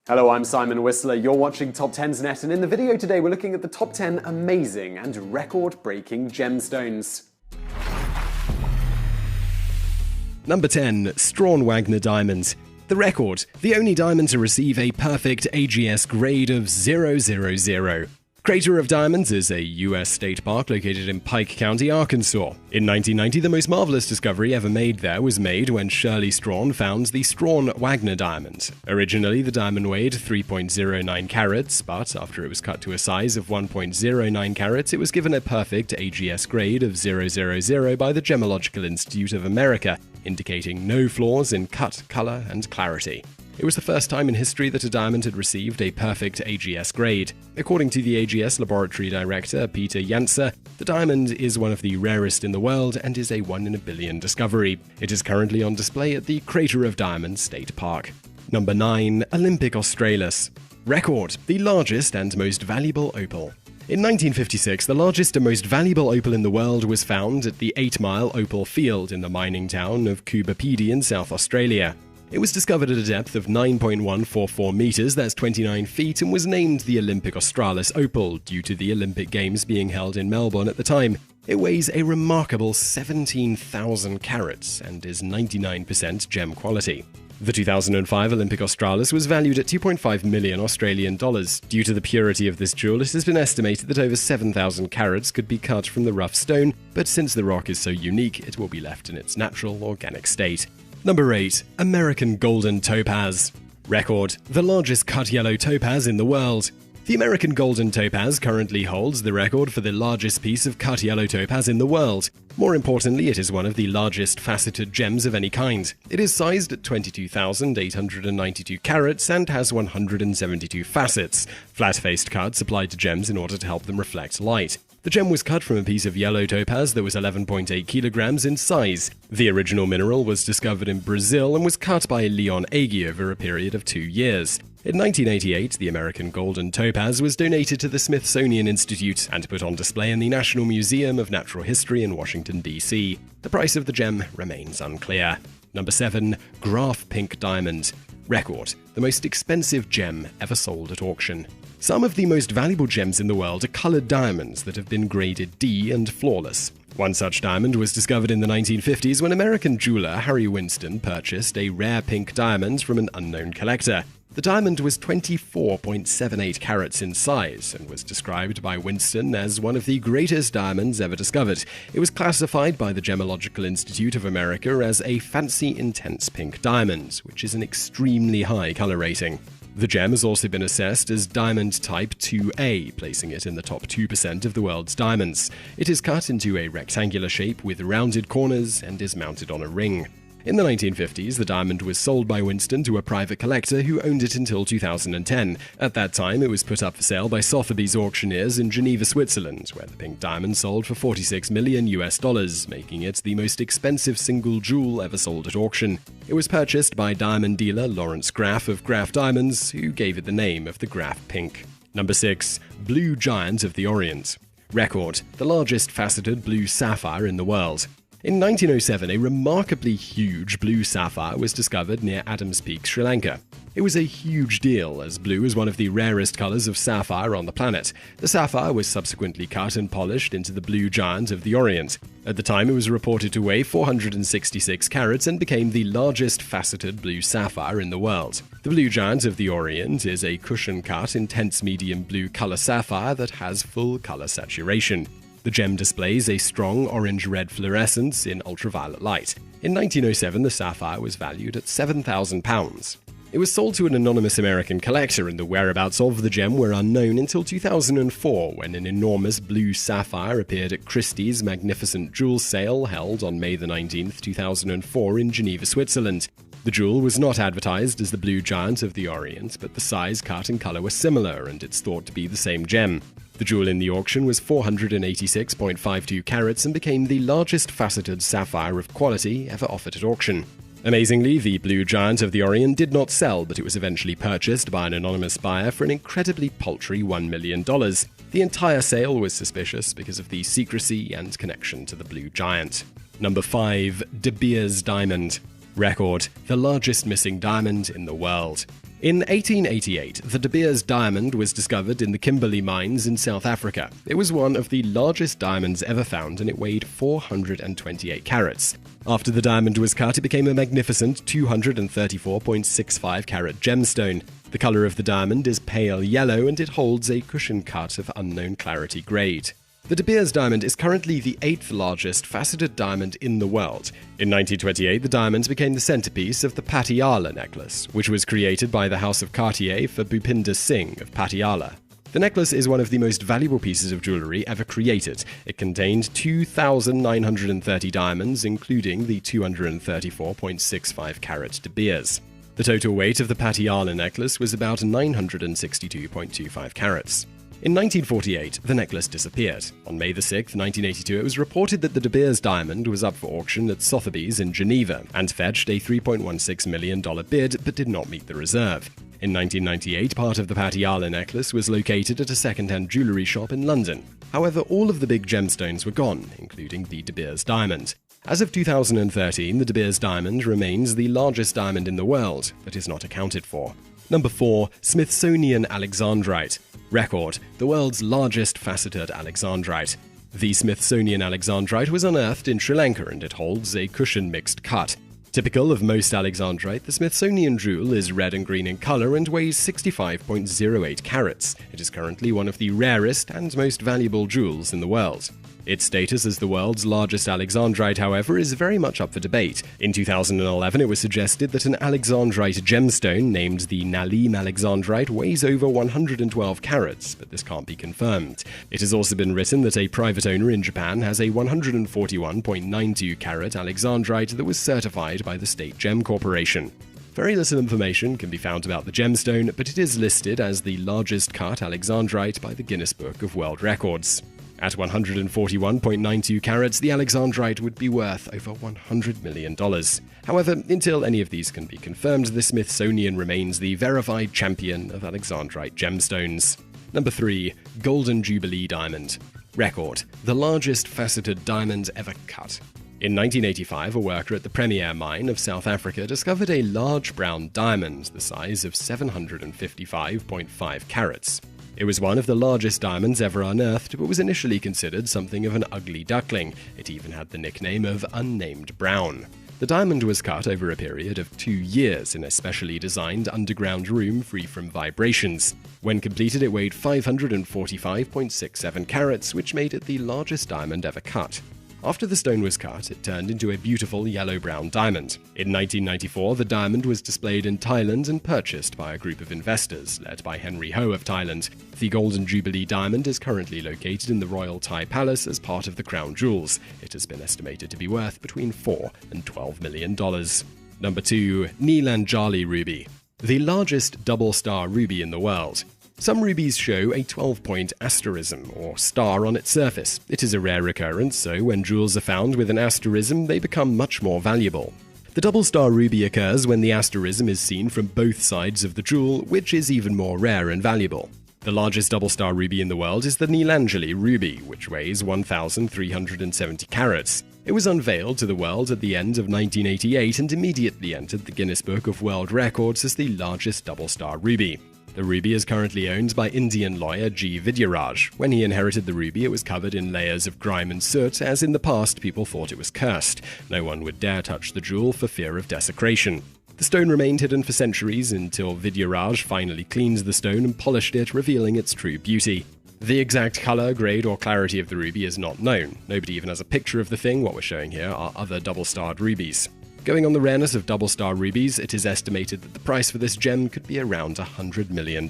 Hello, I'm Simon Whistler. You're watching Top 10's Net, and in the video today we're looking at the top 10 amazing and record-breaking gemstones. Number 10. Strawn Wagner Diamond. The record, the only diamond to receive a perfect AGS grade of 000. Crater of Diamonds is a U.S. state park located in Pike County, Arkansas. In 1990, the most marvelous discovery ever made there was made when Shirley Strawn found the Strawn Wagner diamond. Originally, the diamond weighed 3.09 carats, but after it was cut to a size of 1.09 carats, it was given a perfect AGS grade of 000 by the Gemological Institute of America, indicating no flaws in cut, color, and clarity. It was the first time in history that a diamond had received a perfect AGS grade. According to the AGS laboratory director, Peter Janser, the diamond is one of the rarest in the world and is a 1 in a billion discovery. It is currently on display at the Crater of Diamonds State Park. Number 9. Olympic Australis. Record, the largest and most valuable opal. In 1956, the largest and most valuable opal in the world was found at the 8 Mile Opal Field in the mining town of Coober Pedy in South Australia. It was discovered at a depth of 9.144 meters, that's 29 feet, and was named the Olympic Australis Opal due to the Olympic Games being held in Melbourne at the time. It weighs a remarkable 17,000 carats and is 99% gem quality. The 2005 Olympic Australis was valued at 2.5 million Australian dollars. Due to the purity of this jewel, it has been estimated that over 7,000 carats could be cut from the rough stone, but since the rock is so unique, it will be left in its natural, organic state. Number 8. American Golden Topaz. Record, the largest cut yellow topaz in the world. The American Golden Topaz currently holds the record for the largest piece of cut yellow topaz in the world. More importantly, it is one of the largest faceted gems of any kind. It is sized at 22,892 carats and has 172 facets, flat-faced cuts applied to gems in order to help them reflect light. The gem was cut from a piece of yellow topaz that was 11.8 kilograms in size. The original mineral was discovered in Brazil and was cut by Leon Agee over a period of 2 years. In 1988, the American Golden Topaz was donated to the Smithsonian Institute and put on display in the National Museum of Natural History in Washington, D.C. The price of the gem remains unclear. Number 7. Graph Pink Diamond. Record, the most expensive gem ever sold at auction. Some of the most valuable gems in the world are colored diamonds that have been graded D and flawless. One such diamond was discovered in the 1950s when American jeweler Harry Winston purchased a rare pink diamond from an unknown collector. The diamond was 24.78 carats in size and was described by Winston as one of the greatest diamonds ever discovered. It was classified by the Gemological Institute of America as a fancy intense pink diamond, which is an extremely high color rating. The gem has also been assessed as diamond type 2A, placing it in the top 2% of the world's diamonds. It is cut into a rectangular shape with rounded corners and is mounted on a ring. In the 1950s, the diamond was sold by Winston to a private collector who owned it until 2010. At that time, it was put up for sale by Sotheby's auctioneers in Geneva, Switzerland, where the pink diamond sold for $46 million, making it the most expensive single jewel ever sold at auction. It was purchased by diamond dealer Lawrence Graff of Graff Diamonds, who gave it the name of the Graff Pink. Number 6. Blue Giant of the Orient. Record, the largest faceted blue sapphire in the world. In 1907, a remarkably huge blue sapphire was discovered near Adams Peak, Sri Lanka. It was a huge deal, as blue is one of the rarest colors of sapphire on the planet. The sapphire was subsequently cut and polished into the Blue Giant of the Orient. At the time, it was reported to weigh 466 carats and became the largest faceted blue sapphire in the world. The Blue Giant of the Orient is a cushion-cut, intense medium blue color sapphire that has full color saturation. The gem displays a strong orange-red fluorescence in ultraviolet light. In 1907, the sapphire was valued at £7,000. It was sold to an anonymous American collector, and the whereabouts of the gem were unknown until 2004, when an enormous blue sapphire appeared at Christie's magnificent jewel sale held on May 19, 2004 in Geneva, Switzerland. The jewel was not advertised as the Blue Giant of the Orient, but the size, cut, and color were similar, and it's thought to be the same gem. The jewel in the auction was 486.52 carats and became the largest faceted sapphire of quality ever offered at auction. Amazingly, the Blue Giant of the Orient did not sell, but it was eventually purchased by an anonymous buyer for an incredibly paltry $1 million. The entire sale was suspicious because of the secrecy and connection to the Blue Giant. Number 5. De Beers Diamond. Record, the largest missing diamond in the world. In 1888, the De Beers diamond was discovered in the Kimberley mines in South Africa. It was one of the largest diamonds ever found, and it weighed 428 carats. After the diamond was cut, it became a magnificent 234.65 carat gemstone. The color of the diamond is pale yellow, and it holds a cushion cut of unknown clarity grade. The De Beers diamond is currently the 8th largest faceted diamond in the world. In 1928, the diamond became the centerpiece of the Patiala necklace, which was created by the House of Cartier for Bhupinder Singh of Patiala. The necklace is one of the most valuable pieces of jewelry ever created. It contained 2,930 diamonds, including the 234.65 carat De Beers. The total weight of the Patiala necklace was about 962.25 carats. In 1948, the necklace disappeared. On May 6, 1982, it was reported that the De Beers diamond was up for auction at Sotheby's in Geneva and fetched a $3.16 million bid but did not meet the reserve. In 1998, part of the Patiala necklace was located at a second-hand jewelry shop in London. However, all of the big gemstones were gone, including the De Beers diamond. As of 2013, the De Beers diamond remains the largest diamond in the world, but is not accounted for. Number 4. Smithsonian Alexandrite. Record, the world's largest faceted alexandrite. The Smithsonian Alexandrite was unearthed in Sri Lanka, and it holds a cushion mixed cut. Typical of most alexandrite, the Smithsonian jewel is red and green in color and weighs 65.08 carats. It is currently one of the rarest and most valuable jewels in the world. Its status as the world's largest alexandrite, however, is very much up for debate. In 2011, it was suggested that an alexandrite gemstone named the Nalim alexandrite weighs over 112 carats, but this can't be confirmed. It has also been written that a private owner in Japan has a 141.92 carat alexandrite that was certified by the State Gem Corporation. Very little information can be found about the gemstone, but it is listed as the largest cut alexandrite by the Guinness Book of World Records. At 141.92 carats, the alexandrite would be worth over $100 million. However, until any of these can be confirmed, the Smithsonian remains the verified champion of alexandrite gemstones. Number 3. Golden Jubilee Diamond. Record, the largest faceted diamond ever cut. In 1985, a worker at the Premier Mine of South Africa discovered a large brown diamond the size of 755.5 carats. It was one of the largest diamonds ever unearthed, but was initially considered something of an ugly duckling. It even had the nickname of Unnamed Brown. The diamond was cut over a period of 2 years in a specially designed underground room free from vibrations. When completed, it weighed 545.67 carats, which made it the largest diamond ever cut. After the stone was cut, it turned into a beautiful yellow-brown diamond. In 1994, the diamond was displayed in Thailand and purchased by a group of investors, led by Henry Ho of Thailand. The Golden Jubilee diamond is currently located in the Royal Thai Palace as part of the Crown Jewels. It has been estimated to be worth between $4 and $12 million. Number 2. Neelanjali Ruby. The largest double-star ruby in the world. Some rubies show a 12-point asterism, or star, on its surface. It is a rare occurrence, so when jewels are found with an asterism, they become much more valuable. The double-star ruby occurs when the asterism is seen from both sides of the jewel, which is even more rare and valuable. The largest double-star ruby in the world is the Neelanjali ruby, which weighs 1,370 carats. It was unveiled to the world at the end of 1988 and immediately entered the Guinness Book of World Records as the largest double-star ruby. The ruby is currently owned by Indian lawyer G. Vidyaraj. When he inherited the ruby, it was covered in layers of grime and soot, as in the past people thought it was cursed. No one would dare touch the jewel for fear of desecration. The stone remained hidden for centuries until Vidyaraj finally cleaned the stone and polished it, revealing its true beauty. The exact color, grade, or clarity of the ruby is not known. Nobody even has a picture of the thing. What we're showing here are other double-starred rubies. Going on the rareness of double-star rubies, it is estimated that the price for this gem could be around $100 million.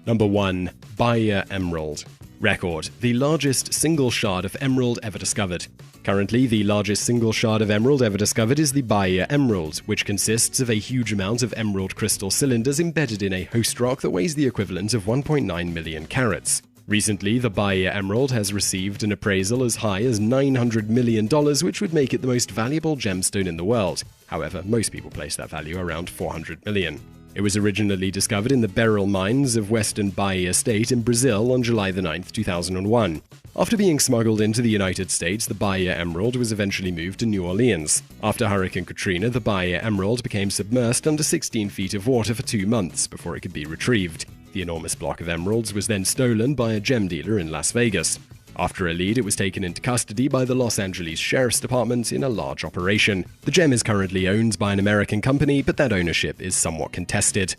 Number 1. Bahia Emerald. Record, the largest single shard of emerald ever discovered. Currently, the largest single shard of emerald ever discovered is the Bahia Emerald, which consists of a huge amount of emerald crystal cylinders embedded in a host rock that weighs the equivalent of 1.9 million carats. Recently, the Bahia Emerald has received an appraisal as high as $900 million, which would make it the most valuable gemstone in the world. However, most people place that value around $400 million. It was originally discovered in the Beryl mines of Western Bahia State in Brazil on July 9, 2001. After being smuggled into the United States, the Bahia Emerald was eventually moved to New Orleans. After Hurricane Katrina, the Bahia Emerald became submerged under 16 feet of water for 2 months before it could be retrieved. The enormous block of emeralds was then stolen by a gem dealer in Las Vegas. After a lead, it was taken into custody by the Los Angeles Sheriff's Department in a large operation. The gem is currently owned by an American company, but that ownership is somewhat contested.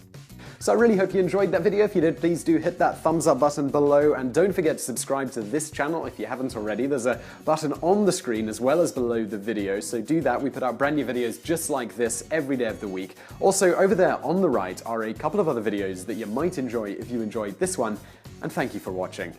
So I really hope you enjoyed that video. If you did, please do hit that thumbs up button below, and don't forget to subscribe to this channel if you haven't already. There's a button on the screen as well as below the video, so do that. We put out brand new videos just like this every day of the week. Also, over there on the right are a couple of other videos that you might enjoy if you enjoyed this one, and thank you for watching.